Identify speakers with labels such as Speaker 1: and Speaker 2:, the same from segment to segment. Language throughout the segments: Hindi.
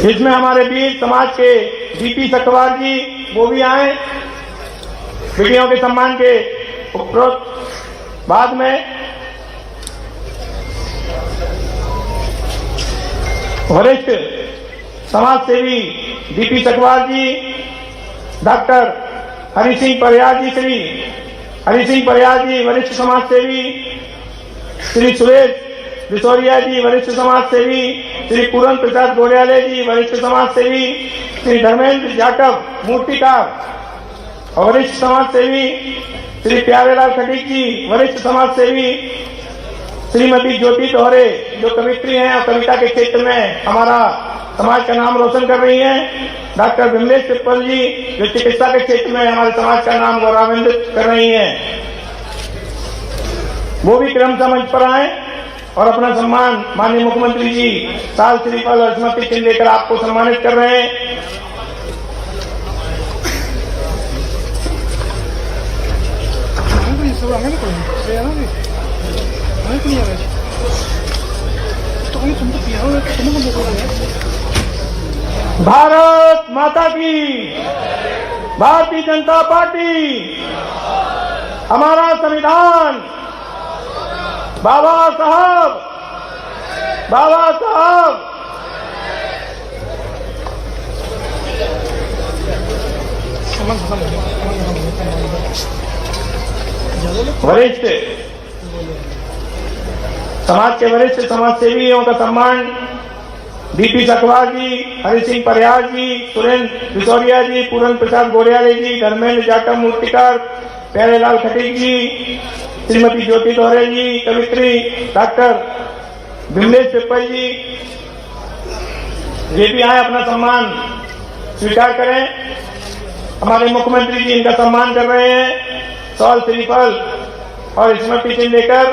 Speaker 1: इसमें हमारे बीच समाज के डीपी सकवार जी वो भी आए बेटियों के सम्मान के उपरोक्त। बाद में वरिष्ठ समाज सेवी डीपी सकवार जी, डॉक्टर हरि सिंह परियार जी, श्री हरि सिंह परियार जी वरिष्ठ समाज सेवी, श्री सुरेश बिसोरिया जी वरिष्ठ समाज सेवी, श्री पूरन प्रसाद गोड़ियाले जी वरिष्ठ समाज सेवी, श्री धर्मेंद्र जाटव मूर्तिकार वरिष्ठ समाज सेवी, श्री प्यारेलाल खटीक जी वरिष्ठ समाज सेवी, श्रीमती ज्योति दोहरे जो कवित्री हैं और कविता के क्षेत्र में हमारा समाज का नाम रोशन कर रही हैं, डॉक्टर विमलेश पिप्पल जी जो चिकित्सा के क्षेत्र में हमारे समाज का नाम गौरवान्वित कर रही हैं, वो भी क्रमशः मंच पर आए और अपना सम्मान माननीय मुख्यमंत्री जी साल श्रीफल और स्मृति चिन्ह लेकर आपको सम्मानित कर रहे हैं। भारत माता की, भारतीय जनता पार्टी, हमारा संविधान, बाबा साहब, बाबा साहब। वरिष्ठ समाज के वरिष्ठ समाज सेवियों का सम्मान डीपी सकवार जी, हरि सिंह परियार जी, सुरेंद्र बिसोरिया जी, पूरन प्रसाद गोड़ियाले जी, धर्मेंद्र जाटव मूर्तिकार, प्यारेलाल खटीक जी, श्रीमती ज्योति दोहरे जी कवित्री, डॉक्टर विमलेश पिप्पल जी ये भी आए अपना सम्मान स्वीकार करें। हमारे मुख्यमंत्री जी इनका सम्मान कर रहे हैं शॉल श्रीफल और स्मृति चिन्ह लेकर।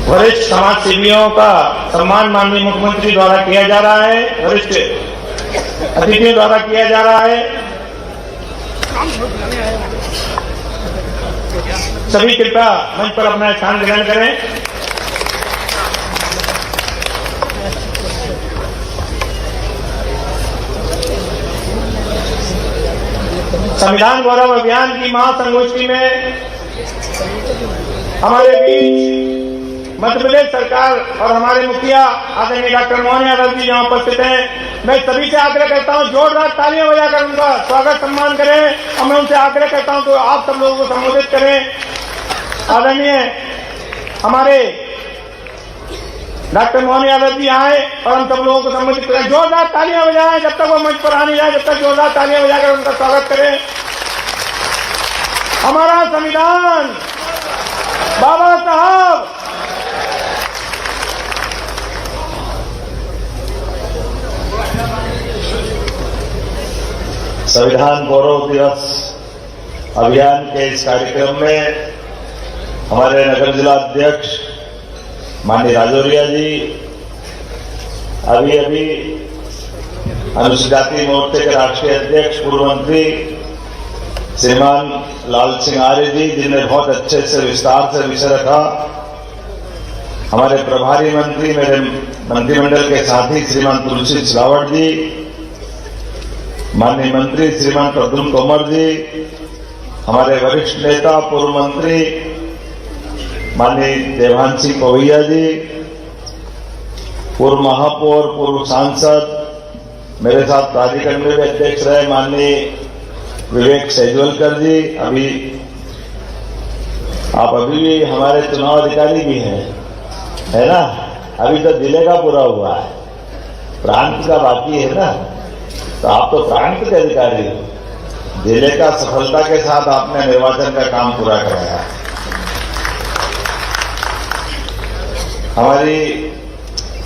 Speaker 1: वरिष्ठ समाज सेवियों का सम्मान माननीय मुख्यमंत्री द्वारा किया जा रहा है, वरिष्ठ अतिथियों द्वारा किया जा रहा है। सभी कृपया मंच पर अपना स्थान ग्रहण करें। संविधान गौरव अभियान की महासंगोष्ठी में हमारे बीच मध्य प्रदेश सरकार और हमारे मुखिया आदरणीय डॉक्टर मोहन यादव जी यहाँ उपस्थित हैं। मैं सभी से आग्रह करता हूँ जोरदार तालियां बजाकर उनका स्वागत सम्मान करें और मैं उनसे आग्रह करता हूँ तो आप सब लोगों को संबोधित करें। आदरणीय हमारे डॉक्टर मोहन यादव जी आए और हम सब लोगों को संबोधित करें। जोरदार तालियां बजाएं जब तक वो मंच पर आने जाए, जब तक जोरदार तालियां बजाकर उनका स्वागत करें। हमारा संविधान, बाबा साहब,
Speaker 2: संविधान गौरव दिवस अभियान के इस कार्यक्रम में हमारे नगर जिला अध्यक्ष माननीय राजौरिया जी, अभी अनुसूचित जाति मोर्चे के राष्ट्रीय अध्यक्ष पूर्व मंत्री श्रीमान लाल सिंह आर्य जी जिन्होंने बहुत अच्छे से विस्तार से विषय रखा, हमारे प्रभारी मंत्री मेरे मंत्रिमंडल के साथी श्रीमान तुलसी सिलावट जी, माननीय मंत्री श्रीमान प्रद्युम्न तोमर जी, हमारे वरिष्ठ नेता पूर्व मंत्री माननीय देवान सिंह पवैया जी, पूर्व महापौर, पूर्व सांसद, मेरे साथ प्राधिकरण में भी अध्यक्ष रहे माननीय विवेक सेजवलकर जी, आप अभी भी हमारे चुनाव अधिकारी भी हैं, है ना? अभी तो जिले का पूरा हुआ है, प्रांत का बाकी है ना, तो आप तो प्रांत के अधिकारी हो। जिले का सफलता के साथ आपने निर्वाचन का काम पूरा कराया। हमारी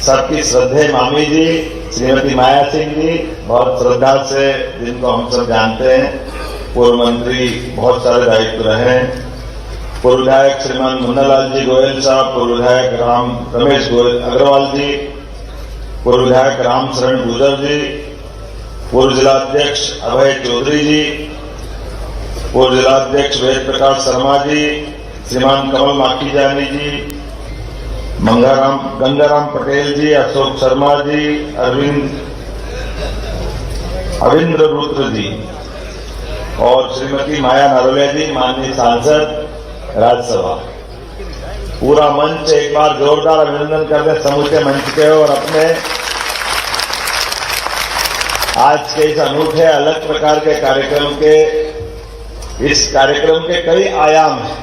Speaker 2: सबकी श्रद्धेय मामी जी श्रीमती माया सिंह जी, बहुत श्रद्धा से, जिनको हम सब जानते हैं, पूर्व मंत्री, बहुत सारे दायित्व रहे। पूर्व विधायक श्रीमान मुन्नालाल जी गोयल साहब, पूर्व विधायक रमेश अग्रवाल जी, पूर्व विधायक राम शरण गुजर जी, पूर्व जिलाध्यक्ष अभय चौधरी जी, पूर्व जिलाध्यक्ष वेद प्रकाश शर्मा जी, श्रीमान कमल माखीजानी जी, गंगाराम पटेल जी, अशोक शर्मा जी, अविंद्र रुद्र जी और श्रीमती माया नरोलिया जी, माननीय सांसद राज्यसभा। पूरा मंच एक बार जोरदार अभिनंदन कर दें समूचे मंच के और अपने आज के इस अनूठे अलग प्रकार के कार्यक्रम के, इस कार्यक्रम के कई आयाम हैं।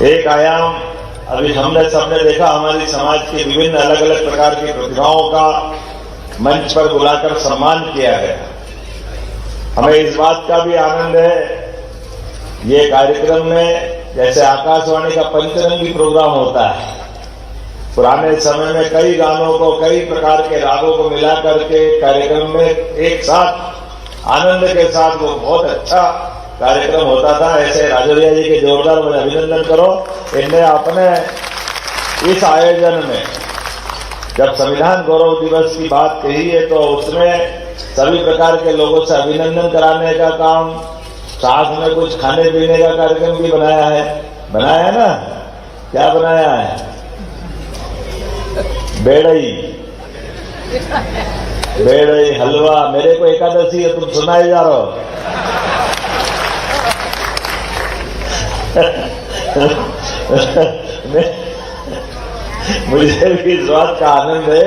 Speaker 2: एक आयाम अभी हमने सबने देखा, हमारी समाज की विभिन्न अलग अलग प्रकार की प्रतिभाओं का मंच पर बुलाकर सम्मान किया गया। हमें इस बात का भी आनंद है, ये कार्यक्रम में जैसे आकाशवाणी का पंचरंगी प्रोग्राम होता है, पुराने समय में कई गानों को, कई प्रकार के रागों को मिला करके कार्यक्रम में एक साथ आनंद के साथ वो बहुत अच्छा कार्यक्रम होता था। ऐसे राजौरिया जी के जोरदार अभिनंदन करो। इनने अपने इस आयोजन में जब संविधान गौरव दिवस की बात कही है तो उसमें सभी प्रकार के लोगों से अभिनंदन कराने का काम, साथ में कुछ खाने पीने का कार्यक्रम भी बनाया है ना? क्या बनाया है? बेड़ई हलवा। मेरे को एकादशी है, तुम सुनाए जा रहे हो। मुझे भी इस बात का आनंद है।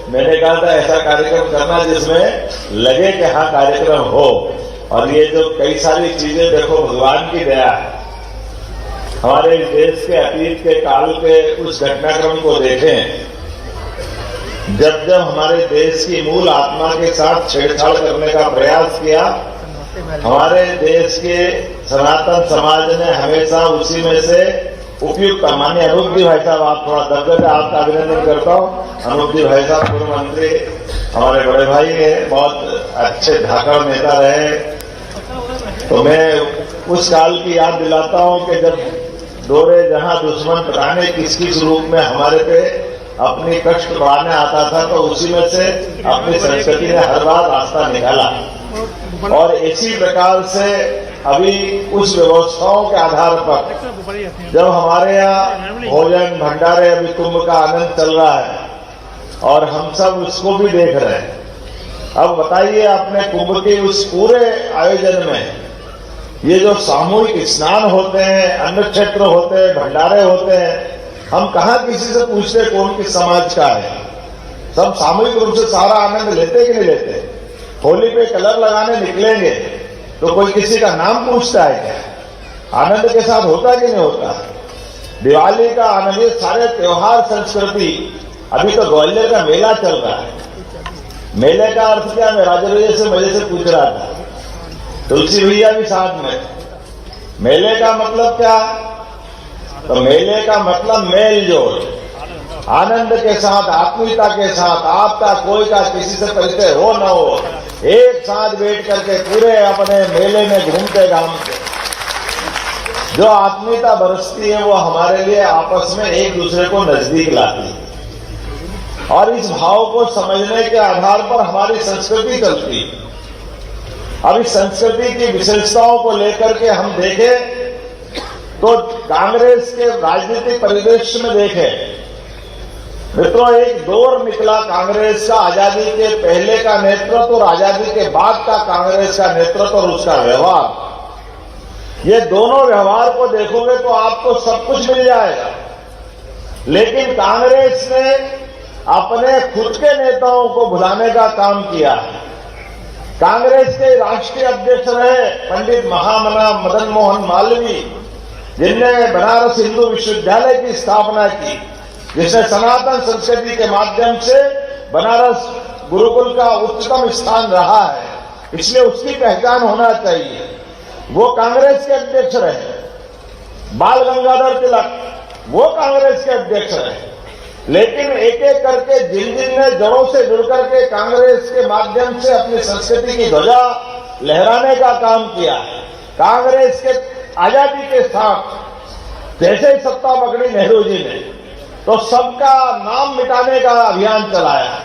Speaker 2: मैंने कहा था ऐसा कार्यक्रम करना जिसमें लगे कि हाँ कार्यक्रम हो। और ये जो कई सारी चीजें देखो, भगवान की दया है। हमारे इस देश के अतीत के काल के उस घटनाक्रम को देखें, जब जब हमारे देश की मूल आत्मा के साथ छेड़छाड़ करने का प्रयास किया, हमारे देश के सनातन समाज ने हमेशा उसी में से उपयुक्त, माननीय अनूप जी भाई साहब, आप थोड़ा दर्ज है, आपका अभिनंदन करता हूँ। अनूप जी भाई साहब पूर्व मंत्री, हमारे बड़े भाई हैं, बहुत अच्छे धाकड़ नेता रहे। तो मैं उस काल की याद दिलाता हूँ कि जब दौरे जहां दुश्मन पता नहीं किस किस रूप में हमारे पे अपनी कष्ट बढ़ाने आता था, तो उसी में से अपनी संस्कृति ने हर बार रास्ता निकाला। और इसी प्रकार से अभी उस व्यवस्थाओं के आधार पर जब हमारे यहाँ भोजन भंडारे, अभी कुंभ का आनंद चल रहा है और हम सब उसको भी देख रहे हैं। अब बताइए, अपने कुंभ के उस पूरे आयोजन में ये जो सामूहिक स्नान होते हैं, अन्न क्षेत्र होते हैं, भंडारे होते हैं, हम कहाँ किसी से पूछते कौन किस समाज का है? सब सामूहिक रूप से सारा आनंद लेते कि नहीं लेते? होली पे कलर लगाने निकलेंगे तो कोई किसी का नाम पूछता है क्या? आनंद के साथ होता कि नहीं होता? दिवाली का आनंद, ये सारे त्योहार संस्कृति। अभी तो ग्वालियर का मेला चल रहा है। मेले का अर्थ क्या? मैं राजौरिया से मजे से पूछ रहा था, तुलसी भैया भी साथ में। मेले का मतलब क्या? तो मेले का मतलब मेल जोल, आनंद के साथ, आत्मीयता के साथ, आपका कोई का किसी से परिचय हो न हो, एक साथ बैठ करके पूरे अपने मेले में घूमते घामते जो आत्मीयता बरसती है वो हमारे लिए आपस में एक दूसरे को नजदीक लाती है। और इस भाव को समझने के आधार पर हमारी संस्कृति चलती है। अब इस संस्कृति की विशेषताओं को लेकर के हम देखें तो कांग्रेस के राजनीतिक परिदृश्य में देखें मित्रों, एक दौर निकला कांग्रेस का, आजादी के पहले का नेतृत्व और आजादी के बाद का कांग्रेस का नेतृत्व और उसका व्यवहार। ये दोनों व्यवहार को देखोगे तो आपको सब कुछ मिल जाएगा। लेकिन कांग्रेस ने अपने खुद के नेताओं को भुलाने का काम किया है। कांग्रेस के राष्ट्रीय अध्यक्ष रहे पंडित महामना मदन मोहन मालवीय, जिनने बनारस हिंदू विश्वविद्यालय की स्थापना की, जिसने सनातन संस्कृति के माध्यम से बनारस गुरुकुल का उच्चतम स्थान रहा है, इसलिए उसकी पहचान होना चाहिए। वो कांग्रेस के अध्यक्ष रहे। बाल गंगाधर तिलक, वो कांग्रेस के अध्यक्ष रहे। लेकिन एक एक करके जिन जिन ने जड़ों से जुड़ करके कांग्रेस के माध्यम से अपनी संस्कृति की ध्वजा लहराने का काम किया, कांग्रेस के आजादी के साथ जैसे ही सत्ता पकड़ी नेहरू जी ने, तो सबका नाम मिटाने का अभियान चलाया।